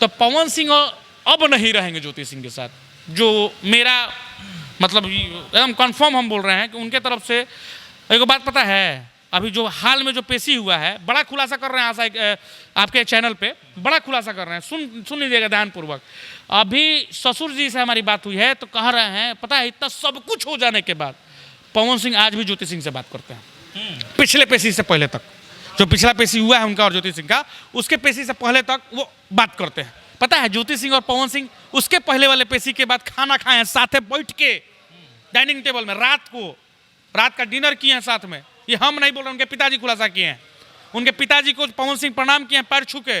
तो पवन सिंह अब नहीं रहेंगे ज्योति सिंह के साथ, जो मेरा मतलब एकदम कंफर्म हम बोल रहे हैं कि उनके तरफ से एक बात पता है। अभी जो हाल में जो पेशी हुआ है, बड़ा खुलासा कर रहे हैं आशा आपके चैनल पे बड़ा खुलासा कर रहे हैं, सुन लीजिएगा ध्यानपूर्वक। अभी ससुर जी से हमारी बात हुई है तो कह रहे हैं पता है इतना सब कुछ हो जाने के बाद पवन सिंह आज भी ज्योति सिंह से बात करते हैं। पिछले पेशी से पहले तक, जो पिछला पेशी हुआ है उनका और ज्योति सिंह का, उसके पेशी से पहले तक वो बात करते हैं। पता है ज्योति सिंह और पवन सिंह उसके पहले वाले पेशी के बाद खाना खाए हैं साथ बैठ के डाइनिंग टेबल में, रात का डिनर किए हैं साथ में। ये हम नहीं बोल रहे, उनके पिताजी खुलासा किए हैं। उनके पिताजी को पवन सिंह प्रणाम किए हैं पैर छू के।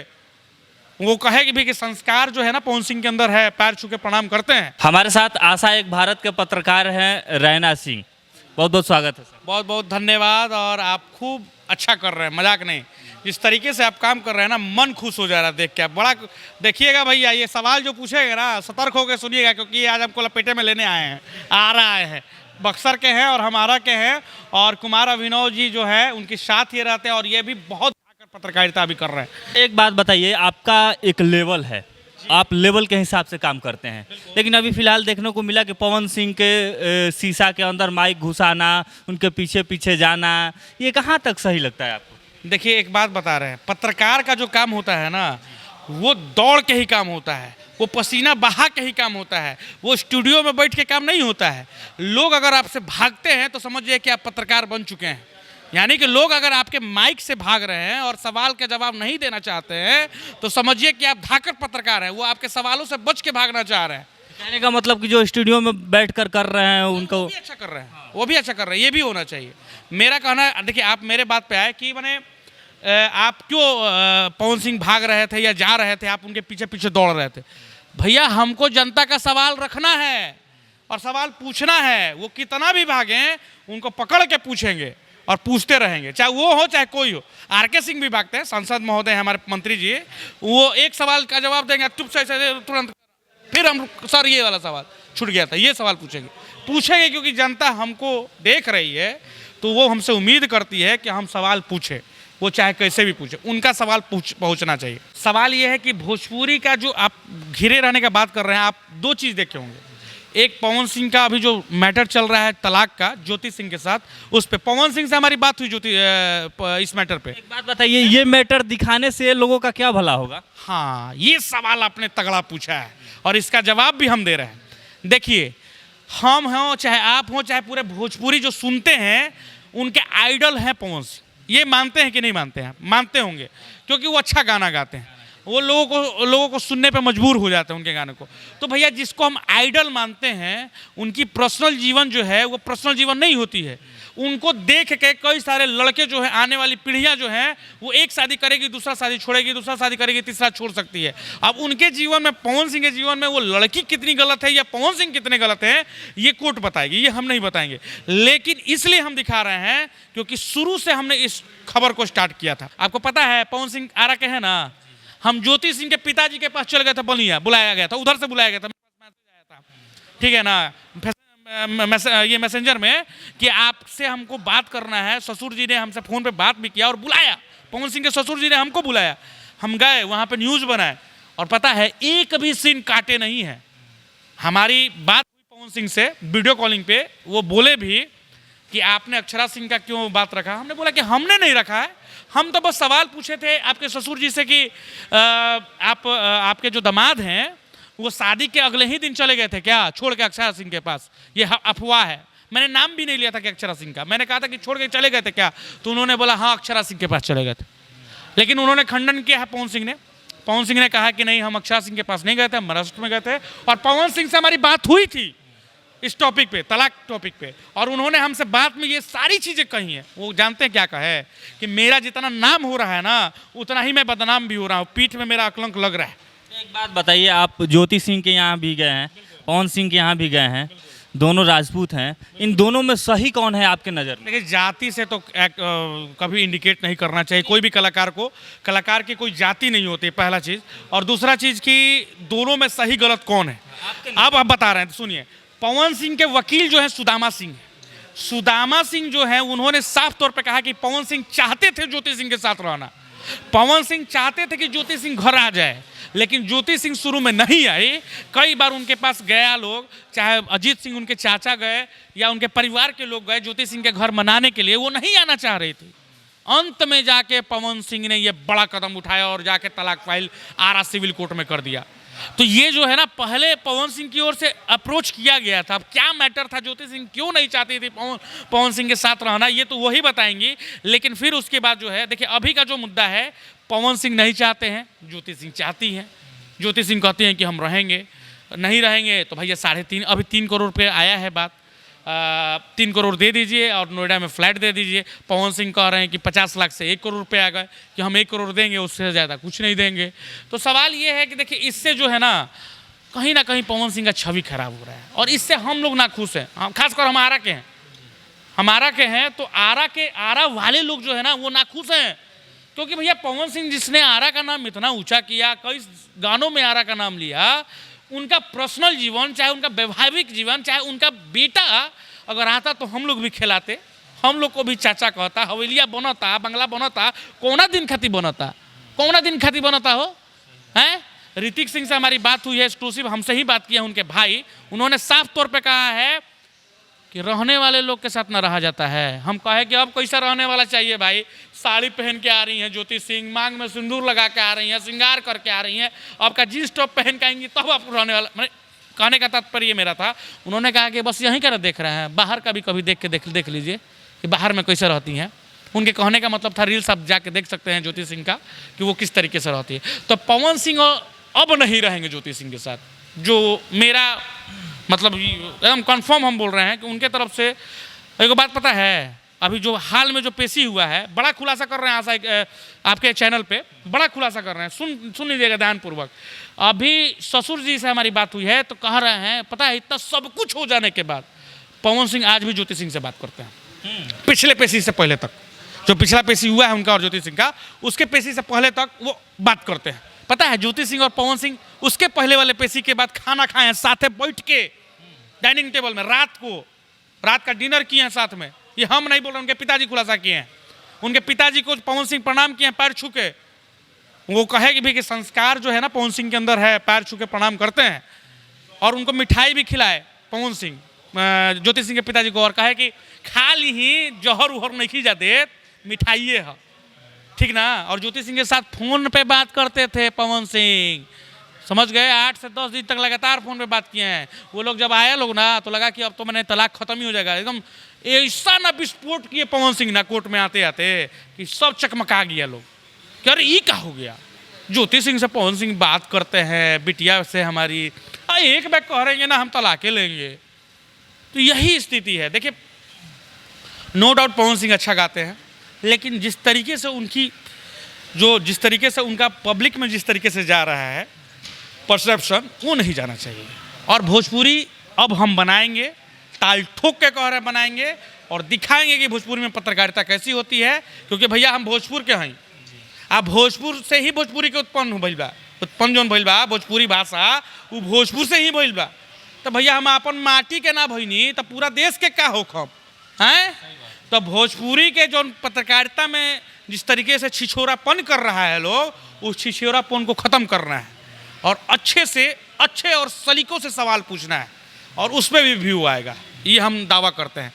वो कहे कि भी कि संस्कार जो है ना पवन सिंह के अंदर है, पैर छू के प्रणाम करते हैं। हमारे साथ आशा एक भारत के पत्रकार हैं रैना सिंह, बहुत बहुत स्वागत है सर। बहुत बहुत धन्यवाद। और आप खूब अच्छा कर रहे हैं, मजाक नहीं। जिस तरीके से आप काम कर रहे हैं ना, मन खुश हो जा रहा है देख के। आप बड़ा देखिएगा भैया, ये सवाल जो पूछेगा ना सतर्क होकर सुनिएगा, क्योंकि आज हमको लपेटे में लेने आए हैं, आ रहा है। बक्सर के हैं और हमारा के हैं, और कुमार अभिनव जी जो है उनके साथ ये रहते हैं, और ये भी बहुत पत्रकारिता भी कर रहे हैं। एक बात बताइए, आपका एक लेवल है, आप लेवल के हिसाब से काम करते हैं, लेकिन अभी फिलहाल देखने को मिला कि पवन सिंह के शीशा के अंदर माइक घुसाना, उनके पीछे पीछे जाना, ये कहाँ तक सही लगता है आपको? देखिए एक बात बता रहे हैं, पत्रकार का जो काम होता है ना, वो दौड़ के ही काम होता है, वो पसीना बहा के ही काम होता है, वो स्टूडियो में बैठ के काम नहीं होता है। लोग अगर आपसे भागते हैं तो समझिए कि आप पत्रकार बन चुके हैं। यानी कि लोग अगर आपके माइक से भाग रहे हैं और सवाल का जवाब नहीं देना चाहते हैं तो समझिए कि आप धाकड़ पत्रकार हैं, वो आपके सवालों से बच के भागना चाह रहे हैं। कहने का मतलब कि जो स्टूडियो में बैठकर कर रहे हैं उनको वो भी अच्छा कर रहे हैं, वो भी अच्छा कर रहे हैं, ये भी होना चाहिए। मेरा कहना, देखिए आप मेरे बात पे आए कि मैंने आप क्यों पवन सिंह भाग रहे थे या जा रहे थे, आप उनके पीछे पीछे दौड़ रहे थे। भैया हमको जनता का सवाल रखना है और सवाल पूछना है। वो कितना भी भागें उनको पकड़ के पूछेंगे और पूछते रहेंगे, चाहे वो हो चाहे कोई हो। आर.के. सिंह भी भागते हैं, सांसद महोदय हमारे मंत्री जी, वो एक सवाल का जवाब देंगे चुप से तुरंत, फिर हम सर ये वाला सवाल छूट गया था, ये सवाल पूछेंगे क्योंकि जनता हमको देख रही है, तो वो हमसे उम्मीद करती है कि हम सवाल पूछे, वो चाहे कैसे भी पूछे, उनका सवाल पहुंचना चाहिए। सवाल ये है कि भोजपुरी का जो आप घिरे रहने का बात कर रहे हैं, आप दो चीज़ देखे होंगे। एक पवन सिंह का अभी जो मैटर चल रहा है तलाक का ज्योति सिंह के साथ, उस पे पवन सिंह से हमारी बात हुई इस मैटर पे। एक बात बताइए, ये मैटर दिखाने से लोगों का क्या भला होगा? हाँ, ये सवाल आपने तगड़ा पूछा है और इसका जवाब भी हम दे रहे हैं। देखिए, हम हों चाहे आप हों चाहे पूरे भोजपुरी जो सुनते हैं, उनके आइडल हैं पवन सिंह। ये मानते हैं कि नहीं मानते हैं? मानते होंगे, क्योंकि वो अच्छा गाना गाते हैं, वो लोगों को सुनने पे मजबूर हो जाते हैं उनके गाने को। तो भैया जिसको हम आइडल मानते हैं, उनकी पर्सनल जीवन जो है वो पर्सनल जीवन नहीं होती है। उनको देख के कई सारे लड़के जो है, आने वाली पीढ़ियां जो हैं, वो एक शादी करेगी, दूसरा शादी छोड़ेगी, दूसरा शादी करेगी, तीसरा छोड़ सकती है। अब उनके जीवन में, पवन सिंह के जीवन में वो लड़की कितनी गलत है या पवन सिंह कितने गलत हैं, ये कोर्ट बताएगी, ये हम नहीं बताएंगे। लेकिन इसलिए हम दिखा रहे हैं क्योंकि शुरू से हमने इस खबर को स्टार्ट किया था। आपको पता है पवन सिंह आरा के है ना, हम ज्योति सिंह के पिताजी के पास चले गए थे, बलिया बुलाया गया था, उधर से बुलाया गया था, मैसेज आया था, ठीक है ना, ये मैसेंजर में कि आपसे हमको बात करना है। ससुर जी ने हमसे फ़ोन पे बात भी किया और बुलाया, पवन सिंह के ससुर जी ने हमको बुलाया, हम गए वहाँ पे न्यूज़ बनाए, और पता है एक भी सीन काटे नहीं है। हमारी बात हुई पवन सिंह से वीडियो कॉलिंग पे, वो बोले भी कि आपने अक्षरा सिंह का क्यों बात रखा। हमने बोला कि हमने नहीं रखा है, हम तो बस सवाल पूछे थे आपके ससुर जी से कि आपके जो दामाद हैं वो शादी के अगले ही दिन चले गए थे क्या, छोड़ के अक्षरा सिंह के पास। ये अफवाह है, मैंने नाम भी नहीं लिया था कि अक्षरा सिंह का, मैंने कहा था कि छोड़ के चले गए थे क्या, तो उन्होंने बोला हाँ अक्षरा सिंह के पास चले गए थे। लेकिन उन्होंने खंडन किया है पवन सिंह ने कहा कि नहीं हम अक्षरा सिंह के पास नहीं गए थे, हम महाराष्ट्र में गए थे। और पवन सिंह से हमारी बात हुई थी इस टॉपिक पे, तलाक टॉपिक पे, और उन्होंने हमसे बात में ये सारी चीज़ें कही हैं। वो जानते हैं क्या कहे कि मेरा जितना नाम हो रहा है ना, उतना ही मैं बदनाम भी हो रहा हूँ, पीठ में मेरा अकलंक लग रहा है। एक बात बताइए, आप ज्योति सिंह के यहाँ भी गए हैं, पवन सिंह के यहाँ भी गए हैं, दोनों राजपूत हैं, इन दोनों में सही कौन है आपके नज़र में? देखिए जाति से तो कभी इंडिकेट नहीं करना चाहिए कोई भी कलाकार को, कलाकार की कोई जाति नहीं होती, पहला चीज़। और दूसरा चीज़ कि दोनों में सही गलत कौन है, अब आप बता रहे हैं, सुनिए। पवन सिंह के वकील जो है सुदामा सिंह जो है, उन्होंने साफ तौर पे कहा कि पवन सिंह चाहते थे ज्योति सिंह के साथ रहना, पवन सिंह चाहते थे कि ज्योति सिंह घर आ जाए, लेकिन ज्योति सिंह शुरू में नहीं आई। कई बार उनके पास गया लोग, चाहे अजीत सिंह उनके चाचा गए या उनके परिवार के लोग गए ज्योति सिंह के घर मनाने के लिए, वो नहीं आना चाह रहे थे। अंत में जाके पवन सिंह ने ये बड़ा कदम उठाया और जाके तलाक फाइल आरा सिविल कोर्ट में कर दिया। तो ये जो है ना, पहले पवन सिंह की ओर से अप्रोच किया गया था। अब क्या मैटर था, ज्योति सिंह क्यों नहीं चाहती थी पवन सिंह के साथ रहना, ये तो वही बताएंगी। लेकिन फिर उसके बाद जो है, देखिए अभी का जो मुद्दा है, पवन सिंह नहीं चाहते हैं, ज्योति सिंह चाहती हैं। ज्योति सिंह कहती हैं कि हम रहेंगे, नहीं रहेंगे तो भैया 3.5 अभी 3 करोड़ रुपये आया है बात, 3 करोड़ दे दीजिए और नोएडा में फ्लैट दे दीजिए। पवन सिंह कह रहे हैं कि 50 लाख से 1 करोड़ रुपये आ गए कि हम 1 करोड़ देंगे, उससे ज़्यादा कुछ नहीं देंगे। तो सवाल ये है कि देखिए इससे जो है ना कहीं पवन सिंह का छवि खराब हो रहा है और इससे हम लोग नाखुश हैं। हम खासकर हम आरा के हैं, तो आरा वाले लोग जो है ना वो नाखुश हैं। क्योंकि भैया पवन सिंह जिसने आरा का नाम इतना ऊंचा किया, कई गानों में आरा का नाम लिया, उनका पर्सनल जीवन, चाहे उनका वैवाहिक जीवन, चाहे उनका बेटा अगर आता तो हम लोग भी खिलाते, हम लोग को भी चाचा कहता, हवेलिया बनता, बंगला बनता, कौना दिन खाती बनता हो हैं। ऋतिक सिंह से हमारी बात हुई है एक्सक्लूसिव, हमसे ही बात किया उनके भाई, उन्होंने साफ तौर पे कहा है कि रहने वाले लोग के साथ ना रहा जाता है। हम कहे कि अब कैसा रहने वाला चाहिए भाई, साड़ी पहन के आ रही हैं ज्योति सिंह, मांग में सिंदूर लगा के आ रही हैं, श्रृंगार करके आ रही हैं, आपका जीन्स टॉप पहन के आएंगी तब आप रहने वाला। मैंने कहने का तात्पर्य मेरा था, उन्होंने कहा कि बस यहीं का देख रहे हैं, बाहर का भी कभी देख लीजिए कि बाहर में कैसे रहती हैं। उनके कहने का मतलब था रील्स आप जाके देख सकते हैं ज्योति सिंह का कि वो किस तरीके से रहती है। तो पवन सिंह अब नहीं रहेंगे ज्योति सिंह के साथ, जो मेरा मतलब एकदम कंफर्म हम बोल रहे हैं कि उनके तरफ से। एक बात पता है, अभी जो हाल में जो पेशी हुआ है, बड़ा खुलासा कर रहे हैं आशा आपके चैनल पे, बड़ा खुलासा कर रहे हैं, सुन लीजिएगा ध्यानपूर्वक। अभी ससुर जी से हमारी बात हुई है तो कह रहे हैं, पता है इतना सब कुछ हो जाने के बाद पवन सिंह आज भी ज्योति सिंह से बात करते हैं। पिछले पेशी से पहले तक, जो पिछला पेशी हुआ है उनका और ज्योति सिंह का, उसके पेशी से पहले तक वो बात करते हैं। पता है ज्योति सिंह और पवन सिंह उसके पहले वाले पेशी के बाद खाना खाए हैं साथ बैठ के डाइनिंग टेबल में, रात का डिनर किए हैं साथ में। ये हम नहीं बोल रहे, उनके पिताजी खुलासा किए हैं। उनके पिताजी को पवन सिंह प्रणाम किए हैं पैर छू के। वो कहे कि भी कि संस्कार जो है ना पवन सिंह के अंदर है, पैर छू के प्रणाम करते हैं। और उनको मिठाई भी खिलाए पवन सिंह ज्योति सिंह के पिताजी को, और कहे कि खा ली ही जहर उहर नहीं खी जाते, मिठाइए है, ठीक ना। और ज्योति सिंह के साथ फोन पे बात करते थे पवन सिंह, समझ गए। 8 से 10 दिन तक लगातार फोन पे बात किए हैं। वो लोग जब आए लोग ना तो लगा कि अब तो मैंने तलाक खत्म ही हो जाएगा। एकदम ऐसा ना विस्फोट किए पवन सिंह ना कोर्ट में आते आते कि सब चकमका गया लोग कि अरे ये क्या हो गया। ज्योति सिंह से पवन सिंह बात करते हैं, बिटिया से हमारी एक बैग कह रहे हैं ना हम तलाके लेंगे। तो यही स्थिति है। देखिए नो डाउट पवन सिंह अच्छा गाते हैं, लेकिन जिस तरीके से उनका पब्लिक में जिस तरीके से जा रहा है परसेप्शन, वो नहीं जाना चाहिए। और भोजपुरी अब हम बनाएंगे, ताल ठोक के कह रहे बनाएंगे और दिखाएंगे कि भोजपुरी में पत्रकारिता कैसी होती है। क्योंकि भैया हम भोजपुर के हैं, आप भोजपुर से ही भोजपुरी के उत्पन्न जो भइल बा भोजपुरी भाषा, वो भोजपुर से ही भइल बा। तो भैया हम अपन माटी के ना भइनी तो पूरा देश के का होखम हैं। तो भोजपुरी के जो पत्रकारिता में जिस तरीके से छिछोरापन कर रहा है लोग, उस छिछोरापन को ख़त्म करना है और अच्छे और सलीकों से सवाल पूछना है और उसमें भी व्यू आएगा, ये हम दावा करते हैं।